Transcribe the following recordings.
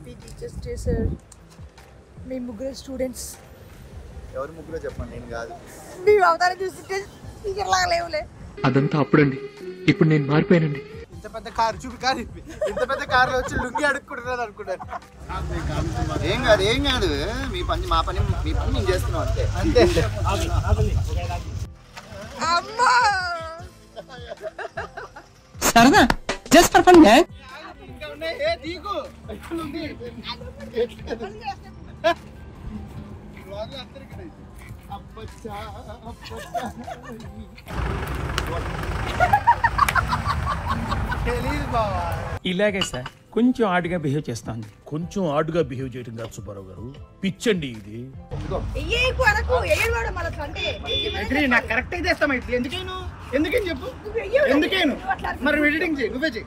Happy teachers day sir. మీ ముగ్గురు students. ఎవరు ముగ్గురు చెప్పండి, నేను కాదు. మీ అవతారం చూస్తుంటే టీచర్ లాగా లేవులే. అదంతా అప్పుడండి, ఇప్పుడు నేను మారిపోయానండి. ఇంత పెద్ద కారు చూపి కాదు, ఇంత పెద్ద కారులో వచ్చి లుంగి అడుక్కుంటున్నాను అనుకుంటాను. ఏం కాదు ఏం కాదు, మీ పని మా పని మీ పని నేను చేస్తున్నాం అంతే అంతే. అమ్మా సరదా జస్ట్ ఫర్ ఫన్. ఇలాగే సార్ కొంచెం ఆడుగా బిహేవ్ చేస్తాను. కొంచెం ఆడుగా బిహేవ్ చేయడం కాదు సుబ్బారావు గారు, పిచ్చండి ఇది. నాకు కరెక్ట్ అయితే ఇస్తాం. అయితే ఎందుకేను ఎందుకని చెప్పు, ఎందుకేను మరి ఎడిటింగ్ చేయి, నువ్వే చేయి.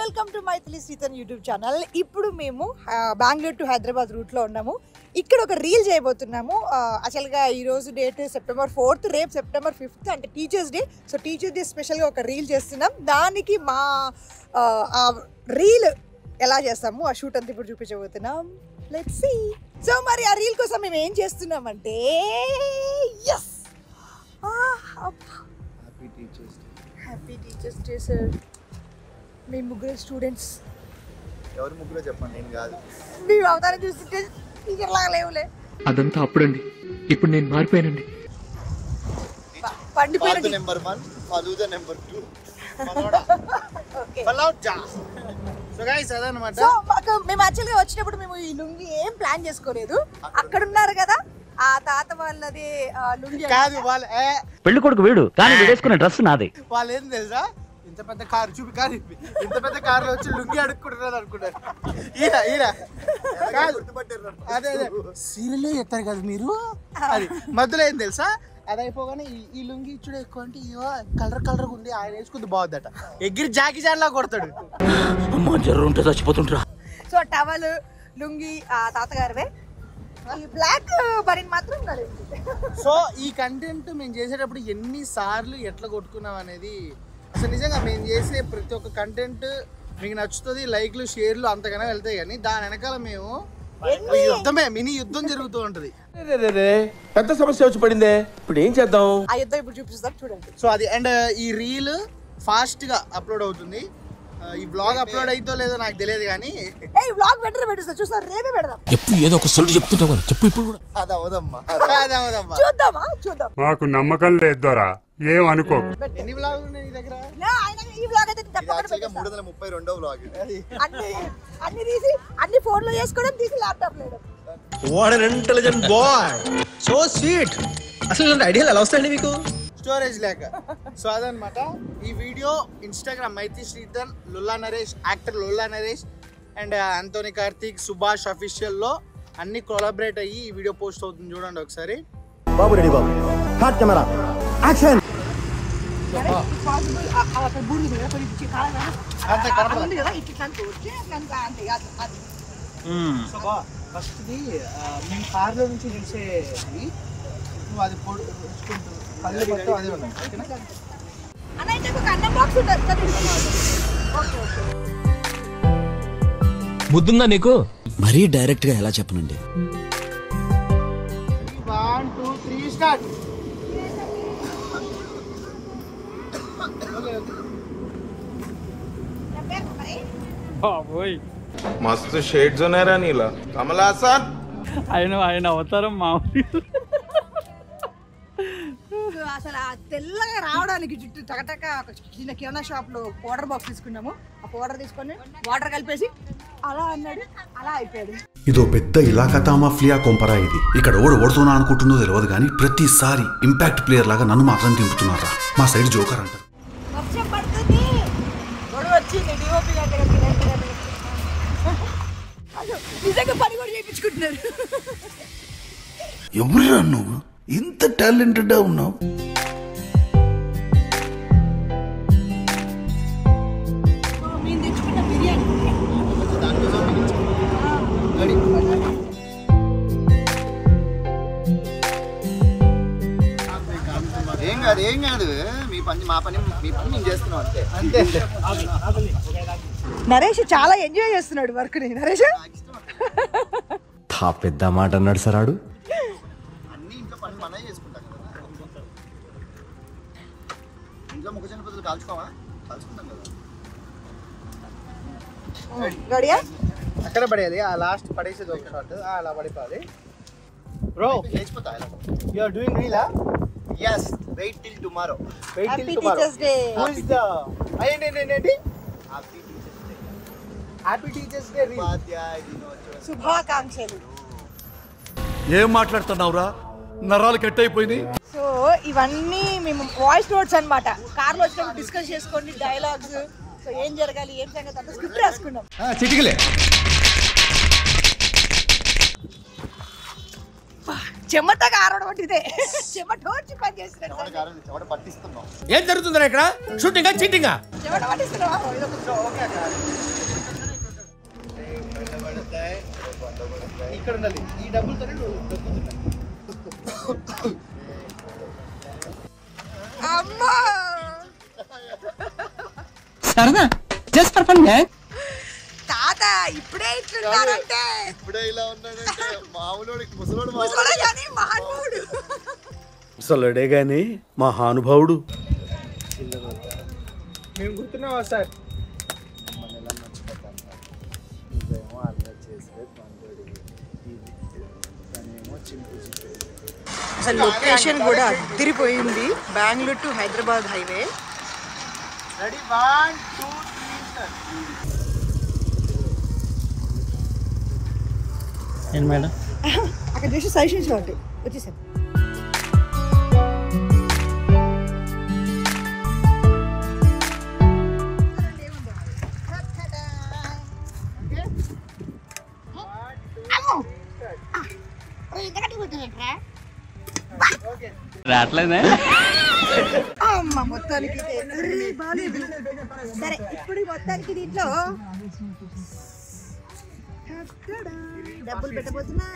Welcome to Maithili Srithan YouTube channel. ఇప్పుడు మేము బెంగళూరు టు హైదరాబాద్ రూట్లో ఉన్నాము. ఇక్కడ ఒక రీల్ చేయబోతున్నాము. అసలుగా ఈరోజు డేట్ September 4th, రేపు September 5th అంటే teachers day. So teachers day స్పెషల్గా ఒక రీల్ చేస్తున్నాం. దానికి మా రీల్ ఎలా చేస్తాము ఆ షూట్ అంతా ఇప్పుడు చూపించబోతున్నాం. Let's see. సో మరి ఆ రీల్ కోసం మేము ఏం చేస్తున్నామంటే yes happy teachers day sir. మీ ముగ్గురు స్టూడెంట్స్. ఎవరు ముగ్గురు చెప్పండి, నేను కాదు. మీ అవతారం చూస్తుంటే టీచర్ లాగా లేవులే. అదంతా అప్పుడండి, ఇప్పుడు నేను మారిపోయానండి. పండిపోయిన number 1 falooda number 2. So guys అదన్నమాట. సో మాకు మేము యాక్చువల్గా వచ్చినప్పుడు మేము ఈ లుంగి ఏం ప్లాన్ చేసుకోలేదు. అక్కడ ఉన్నారు కదా ఆ తాత వాళ్ళది లుంగి కాదు, వాళ్ళ పెళ్లి కొడుకు వీడు కానీ వేసుకునే డ్రెస్ నాది. వాళ్ళు ఏం తెలుసా, ఇంత పెద్ద కారు చూపి కాదు, ఇంత పెద్ద కారులో వచ్చి లుంగి అడుక్కుంటున్నాను అనుకుంటారు. కాదు అదే అదే సీరియలే చెప్తారు కదా మీరు. అది మధ్యలో ఏం తెలుసా, అది అయిపోగానే ఈ లుంగి ఇచ్చుడు ఎక్కువ అంటే ఇవో కలర్ కలర్ ఉంది, ఆయన వేసుకుంది బాగుద్దట, ఎగిరి జాకి జాన్లా కొడతాడు. ఉంటే చచ్చిపోతుంటా. సో టవల్ లుంగి ఆ తాతగారివే, ఈ బ్లాక్ బరిన్ మాత్రం నడిపి. సో ఈ కంటెంట్ మేము చేసేటప్పుడు ఎన్ని సార్లు ఎట్లా కొట్టుకున్నాం అనేది అసలు నిజంగా మేము చేసే ప్రతి ఒక్క కంటెంట్ మీకు నచ్చుతుంది, లైక్లు షేర్లు అంతగానే వెళ్తాయి. కానీ దాని వెనకాల మేము యుద్ధమే, మినీ యుద్ధం జరుగుతూ ఉంటది. పెద్ద సమస్య వచ్చి పడిందే, ఇప్పుడు ఏం చేద్దాం? ఆ యుద్ధం ఇప్పుడు చూపిస్తాం చూడండి. సో అది అండ్ ఈ రీల్ ఫాస్ట్ గా అప్లోడ్ అవుతుంది. ఈ బ్లాగ్ అప్లోడ్ అయితో లేదో నాకు తెలియదు కానీ ఈ బ్లాగ్ వెంటనే పెట్టేస్తా, చూస్తా రేపే పెడదాం. ఎప్పుడు ఏదో ఒక సొల్లు చెప్తుంటావు కదా, చెప్పు ఇప్పుడు కూడా. అది అవదమ్మా, చూద్దాం. మాకు నమ్మకం లేదు దొరా, ఏమనుకో. ఎన్ని బ్లాగులు ఉన్నాయి నీ దగ్గర? ఈ బ్లాగ్ అయితే తప్పకుండా 332వ బ్లాగ్. అన్ని తీసి అన్ని ఫోన్ లో చేసుకోవడం, తీసి ల్యాప్టాప్ లేడం. What an intelligent boy, so sweet. అసలు ఇలాంటి ఐడియాలు ఎలా వస్తాయండి మీకు? స్టోరేజ్ లేక. సో అదనమాట ఈ video. Instagram Maithili Sridhan, Lulla Naresh, actor Lulla Naresh and Antony Karthik, Subhash అఫీషియల్లో అన్ని కొలాబరేట్ అయ్యి ఈ వీడియో పోస్ట్ అవుతుంది. చూడండి ఒకసారి. బాబు రెడీ బాబు, హాట్ కెమెరా యాక్షన్. ఫస్ట్ది మేము కార్లో నుంచి తీసేది, నువ్వు అది పొడుచుకుంటూ కళ్ళు మొత్తం అదే ఉన్నాయి. బుద్ధుందా నీకు? మరీ డైరెక్ట్ గా ఎలా చెప్పనండి. 1 2 3 స్టార్ట్. मस्त शेड्स ఉన్నాయి రా నీలా. కమల్ హాసన్ ఆయన అవతారం మామూలు. అసలు ఆ తెల్లగా రావడానికి జుట్టు టకటక ఒక చిన్న కిరాణా షాప్ లో పౌడర్ బాక్స్ తీసుకున్నాము. ఆ పౌడర్ తీసుకొని వాటర్ కలిపేసి అలా అన్నాడు, అలా అయిపోయాడు. ఇదో పెద్ద ఇలాకా మాఫియా కొంపరా ఇది. ఇక్కడ ఓడుతున్నా అనుకుంటుందో తెలియదు కానీ ప్రతిసారి ఇంపాక్ట్ ప్లేయర్ లాగా నన్ను మాత్రం దింపుతున్నారా. మా సైడ్ జోకర్ అంటారు. వర్షం పడుతుంది, గొడవ వచ్చింది, డిఓపి నిజంగా పని కూడా చేయించుకుంటున్నారు. ఎవరురా నువ్వు ఇంత టాలెంటెడ్ ఉన్నావు? మేము తెచ్చుకున్న బిర్యానీ ఏం కాదు మీ పని మా పని మేము చేస్తున్నాం అంతే నరేష్ చాలా ఎంజాయ్ చేస్తున్నాడు వర్క్ ని. నరేష్ పెద్ద మాట అన్నాడు సార్ ఆడు. అన్ని ఇంట్లో పని మనమే చేసుకుంటాం కదా. ఇంట్లో మొక్కజొన్న పొద్దులు కాల్చుకుంటాం కదా. గడియా అక్కడ పడేది ఆ లాస్ట్ పడేసేది ఒక షాట్ అలా పడిపోవాలి. బ్రో లేచిపోతా. యు ఆర్ డూయింగ్ రీలా? yes wait till tomorrow. Happy Teachers Day. who is the ఏంటి హ్యాపీ టీచర్స్ డే శుభాకాంక్షలు. ఏం మాట్లాడుతున్నావురా? నరాలు కట్ అయిపోయింది. సో ఇవన్నీ మేము వాయిస్ నోట్స్ అన్నమాట. కార్లో వచ్చినప్పుడు డిస్కస్ చేసుకోండి డైలాగ్స్. సో ఏం జరగాలి ఏం సంగతి అంతా స్క్రిప్ట్ రాసుకున్నాం. చిటికలే చెమటగా ఆరడం ఇదే చెమట వచ్చి పని చేస్తున్నాడు. చెమట పట్టిస్తున్నాం. ఏం జరుగుతుందా ఇక్కడ? షూటింగా చీటింగా? చెమట పట్టిస్తున్నావా? ఇక్కడ ఉండాలి. ఈ డబ్బులతోనే అమ్మా సరదా జస్ట్ ఫర్ ఫన్ తాత ఇప్పుడే ఇట్లున్నారంటే ఇప్పుడే ఇలా ఉన్నాడంటే మామూలుడికి ముసలోడు ముసలోడే కానీ మహానుభావుడు. ముసలుడే గాని మహానుభావుడు. మేము గుర్తున్నావా సార్? అసలు లొకేషన్ కూడా అదిరిపోయింది. Bengaluru to Hyderabad highway. Ready 1 2 3 ఏం మేడం? అక్కడ చూసి సజెషన్ షాట్ వచ్చేసాను. రాట్లేదే అమ్మ మొత్తానికి సరే. ఇప్పుడు మొత్తానికి దీంట్లో డబ్బులు పెట్టబోతున్నా.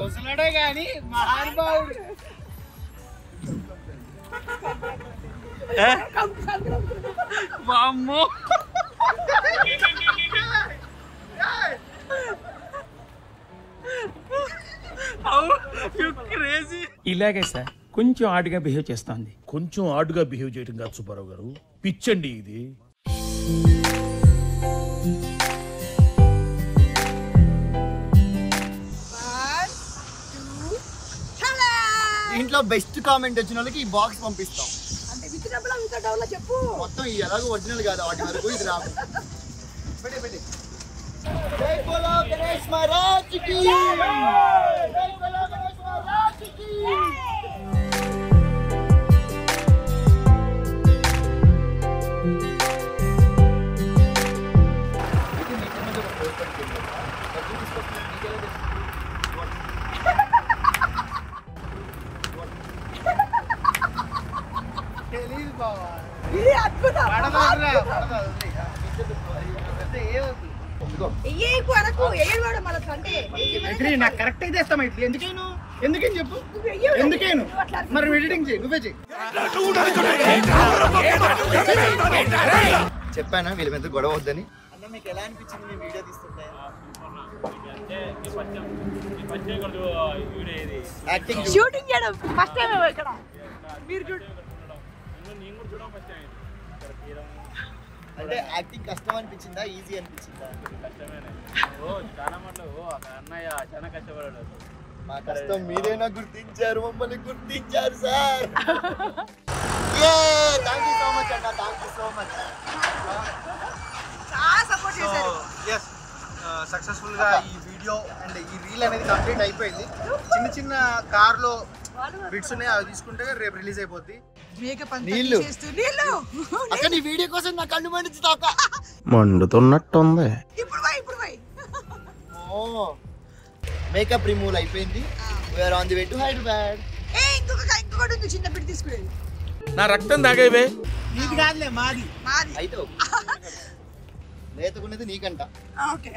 వసలాడే గాని మహానుభావుడు. వామ్మో ఇలాగే సార్ కొంచెం ఆడుగా బిహేవ్ చేస్తోంది. కొంచెం ఆడుగా బిహేవ్ చేయడం కాదు సుబ్బారావు గారు, పిచ్చండి ఇది. దీంట్లో బెస్ట్ కామెంట్ వచ్చిన వాళ్ళకి ఈ బాక్స్ పంపిస్తాం. అంటే విత్ డబ్బులా విత్ డబ్బులా చెప్పు. మొత్తం ఈ ఎలాగో ఒరిజినల్ కాదు వాటి వరకు ఇది రాదు. పెట్టి జై బోలో గణేష్ మహారాజ్ కి జై బోలో గణేష్ మహారాజ్ కి. ఇది అద్భుతం. నాకు కరెక్ట్ అయితే ఇస్తాం. ఇట్లా ఎందుకని చెప్పు. ఎందుకేను మరి ఎడిటింగ్ చేయి, నువ్వే చేయి. చెప్పానా వీళ్ళ మీద గొడవ వద్దని? అన్న మీకు ఎలా అనిపించింది మీ వీడియో తీస్తుంటే? షూటింగ్ చేయడం ఫస్ట్ టైం ఇక్కడ మీరు చూడు. అంటే యాక్టింగ్ కష్టం అనిపించిందా ఈజీ అనిపించిందా? మా కష్టం మీరేనా గుర్తించారు, మమ్మల్ని గుర్తించారు sir. Thank you so much అన్న, థ్యాంక్ యూ సో మచ్. చాలా సపోర్ట్ చేశారు. ఎస్ సక్సెస్ఫుల్ గా ఈ వీడియో అండ్ ఈ రీల్ అనేది కంప్లీట్ అయిపోయింది. చిన్న చిన్న కార్లో బిట్స్ ఉన్నాయి, అవి తీసుకుంటే రేపు రిలీజ్ అయిపోద్ది. నీళ్ళు అక్కడ నీ వీడియో కోసం నా కళ్ళు మండుతాక మండుతున్నట్టుంది. ఓ మేకప్ రిమూవ్ అయిపోయింది. We're on the way to Hyderabad. ఇంకొకటి ఉంది చిన్న బిట్ తీసుకునేది. నా రక్తం తాగేవే నీది కాదులే మాది. మాది. అయితే లేతకున్నది నీకంట. ఓకే.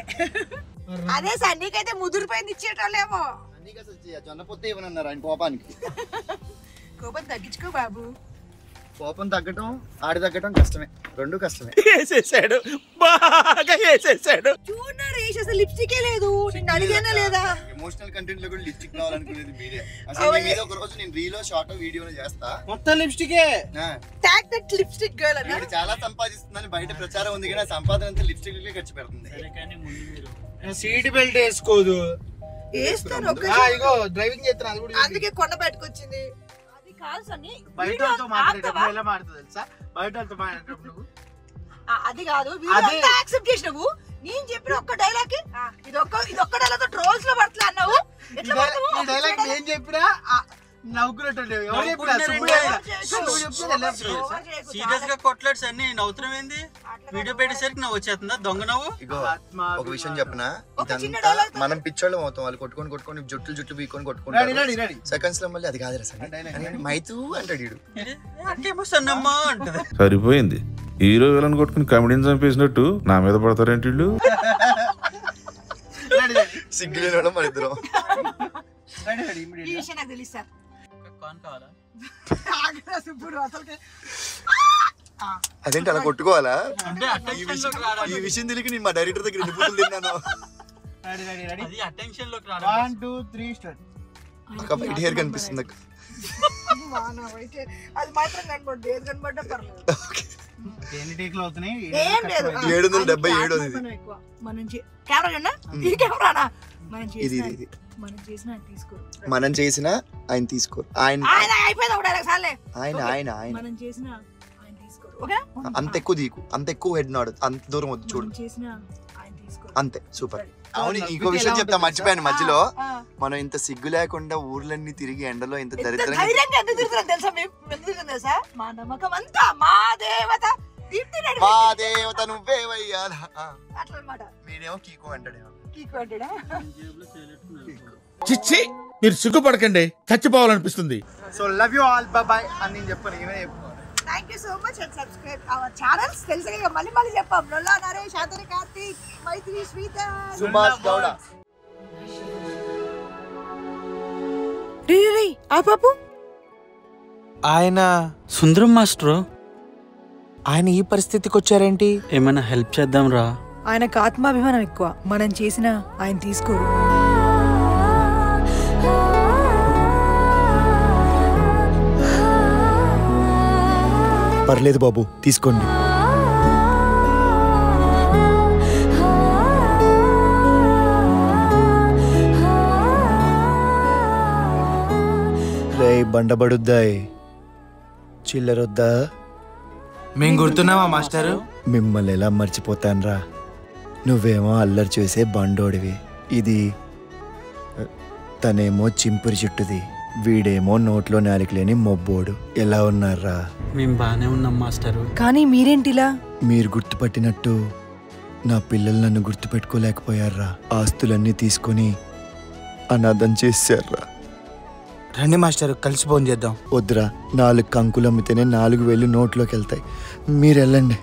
అదే సార్ నీకైతే ముదిరిపోయింది ఇచ్చేటోళ్ళేమో. నీకు అసలు జొన్న పొత్తే ఇవ్వనన్నారు ఆయన కోపానికి. కోపం తగ్గించుకో బాబు. కోపం తగ్గటం ఆడి తగ్గటం కష్టమే, రెండు కష్టమే. వేసేసాడు, బాగా వేసేసాడు. చూడన్నారు అసలు లిప్స్టికే లేదు. నిన్ను అడిగానా లేదా? ఎమోషనల్ కంటెంట్ లో కూడా లిప్స్టిక్ కావాలనుకునేది మీరే. అసలు మీ మీద ఒక రోజు నేను రీలో షార్ట్ వీడియోలో చేస్తా. మొత్తం లిప్స్టికే. ట్యాగ్ దట్ లిప్స్టిక్ గర్ల్ అన్న. నేను చాలా సంపాదిస్తున్నాను బయట ప్రచారం ఉంది కానీ సంపాదన అంతా లిప్స్టిక్ కే ఖర్చు పెడుతుంది. సీట్ బెల్ట్ వేసుకోదు. వేస్తాను ఒక ఇగో డ్రైవింగ్ చేస్తాను అది కూడా. అందుకే కొండ పెట్టుకొచ్చింది. అది కాదు సన్ని. బయటతో మాట్లాడేటప్పుడు ఎలా మాట్లాడుతుంది తెలుసా? బయటతో మాట్లాడేటప్పుడు నువ్వు అది కాదు వీళ్ళంతా యాక్సెప్ట్ చేసినావు. నేను చెప్పిన ఒక్క డైలాగ్ కి ఇది ఒక్క డైలాగ్ తో ట్రోల్స్ లో పడతలా అన్నావు. ఎట్లా పడతావు? ఈ డైలాగ్ నేను చెప్పినా నవ్వుకున్నట్టు. ఎవరు చెప్పినా? సీరియస్ గా కొట్లాడు సార్ నవ్వుతున్నాం ఏంది? వీడియో పెట్టేసరికి నవ్వు వచ్చేస్తుందా దొంగ నవ్వు? ఒక విషయం చెప్పనా, ఇదంతా మనం పిచ్చోళ్ళం అవుతాం. వాళ్ళు కొట్టుకొని జుట్లు బీకొని కొట్టుకుంటారు. సెకండ్స్ లో మళ్ళీ అది కాదు మైతూ అంటాడు. అంటేమో సన్నమ్మా అంటది. సరిపోయింది. హీరో విలన్ కొట్టుకుని కమెడీని చంపేసినట్టు నా మీద పడతారేంటి వీళ్ళు? సిగ్గులేని మన ఇద్దరం. ఈ విషయం నాకు తెలుసు సార్. కావాలా? అదేంటి అలా కొట్టుకోవాలా? ఈ విషయం తెలియక నేను మా డైరెక్టర్ దగ్గర ఎన్ని పూటలు తిన్నాను. అది అటెన్షన్ లోకి 1 2 3 స్టార్ట్. ఒక వైట్ హెయిర్ కనిపిస్తుంది అక్క. అది మాత్రం కనబడదు. ఏది కనబడ్డా పర్లేదు. ఎన్ని టేక్లు అవుతున్నాయి? ఏం లేదు. 777 మనం కెమెరా చూడనా? ఈ కెమెరానా? మనం చేసిన తీసుకోరు. మనం చేసిన ఆయన తీసుకోరు. ఆయన అయిపోయింది ఒక డైలాగ్ సార్లే. ఆయన మనం చేసిన ఆయన తీసుకోరు. ఓకే అంత ఎక్కువ దీకు, అంత ఎక్కువ హెడ్ నాడు, అంత దూరం వద్దు చూడు. చేసిన ఆయన తీసుకోరు. అంతే సూపర్. అవును ఇంకో విషయం చెప్తా మర్చిపోయాను మధ్యలో. మనం ఇంత సిగ్గు లేకుండా ఊర్లన్నీ తిరిగి ఎండలో ఇంత దరిద్రంగా ఎందుకు తిరుగుతున్నాం తెలుసా? మేము ఎందుకు తిరుగుతున్నాం తెలుసా? మా నమ్మకం అంతా మా దేవత మా దేవత నువ్వేవయ్యా అట్లా అన్నమాట. మీరేమో కీకో అంటాడేమో. కీకో అంటాడా? చిచ్చి, మీరు సిగ్గుపడకండి, చచ్చిపోవాలనిపిస్తుంది. So love you all, bye bye అని నేను చెప్పాను. ఏమైనా చెప్పుకోవాలి. Thank you so much and subscribe our channels. తెలుసు మళ్ళీ చెప్పాం. నొల్లా నరేష్, శాంతని కార్తీక్, మైత్రి, శ్రీత, సుభాష్ గౌడ. రీ ఆ పాపు ఆయన సుందరం మాస్టర్ ఆయన ఈ పరిస్థితికి వచ్చారేంటి? ఏమైనా హెల్ప్ చేద్దాం రా. ఆయనకు ఆత్మాభిమానం ఎక్కువ. మనం చేసిన ఆయన తీసుకోరు. పర్లేదు బాబు, తీసుకోండి. రే బండబడుద్దాయ్, చిల్లరొద్దా? మేం గుర్తున్నావా మాస్టారు? మిమ్మల్ని ఎలా మర్చిపోతాన్రా? నువ్వేమో అల్లరి చేసే బండోడివి. ఇది తనేమో చింపురి చుట్టుది, వీడేమో నోట్లో నాలికలేని మొబ్బోడు. ఎలా ఉన్నారా? మేము బానే ఉన్నాం మాస్టారు. కానీ మీరేంటిలా? మీరు గుర్తుపట్టినట్టు నా పిల్లలు నన్ను గుర్తుపెట్టుకోలేకపోయారా? ఆస్తులన్నీ తీసుకొని అనాథం చేశారా? రండి మాస్టర్, కలిసి ఫోన్ చేద్దాం. వద్దురా, 4 కంకులు అమ్మితేనే 4,000 నోట్లోకి వెళ్తాయి. మీరు వెళ్ళండి.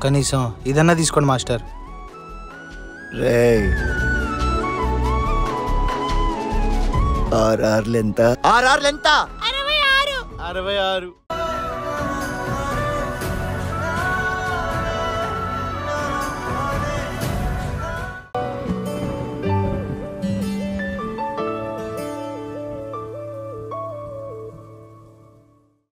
కనీసం ఇదన్నా తీసుకోండి మాస్టర్. రేయ్, ఆర్ఆర్లు ఎంత? 66 66.